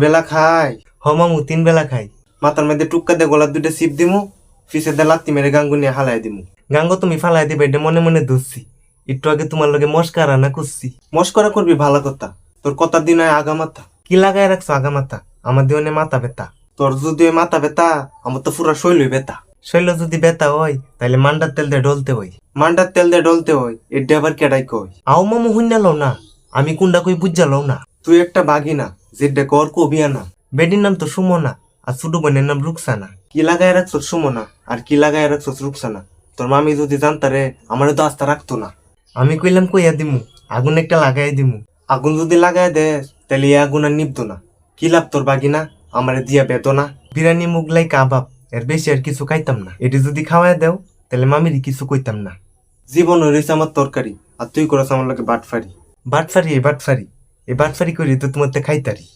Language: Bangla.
বেলা খাই? হ মামু 3 বেলা খাই। মাথার মধ্যে টুক্কা দিয়ে গলার 2টা সিপ দিমু, পিছে দিয়ে লাত্তি মেরে গাঙ্গু নিয়ে হালাই দিমু। গাঙ্গ তুমি ফালাই দিবে এটা মনে মনে ধরছি। একটু আগে তোমার লগে মস্কারা না করছি। মস্করা করবি ভালো কথা, তোর কথার দিন হয় আগা মাথা। কি লাগাই রাখছো আগা মাথা? আমার দিনে মাথা ব্যথা। তোর যদি মাথা ব্যথা, আমার তো পুরা শৈলই ব্যথা। শৈল যদি ব্যথা হয় তাহলে মান্ডার তেল দিয়ে ডলতে হয়। মান্ডার তেল দিয়ে ডলতে হয়, এটা আবার কেডাই কয়? আও মামু হুইনা লও না, আমি কোনটা কই বুঝা লও না। তুই একটা বাঘি না, যেটা কর কবিয়া না। বেডির নাম তো সুমনা, আর ছোট বোনের নাম রুকসানা। কি লাগাই রাখছো সুমনা, আর কি লাগাই রাখছো রুকসানা? তোর মামি যদি জানতারে আমারে তো আস্থা রাখতো না। আমি কইলাম কইয়া দিমু, আগুন একটা লাগাই দিমু। আগুন যদি লাগাই দে তাহলে এই আগুন আর নিবতো না। কি লাভ তোর বাগিনা, আমারে দিয়া বেদনা। বিরিয়ানি মুগলাই কাবাব, এর বেশি আর কিছু খাইতাম না। এটি যদি খাওয়াই দেও তাহলে মামিরই কিছু কইতাম না। জীবন হইছে আমার তরকারি, আর তুই করছ আমার লগে বাটফারি। বাটফারি এই বাটফারি করি তো তোমার খাইতারি।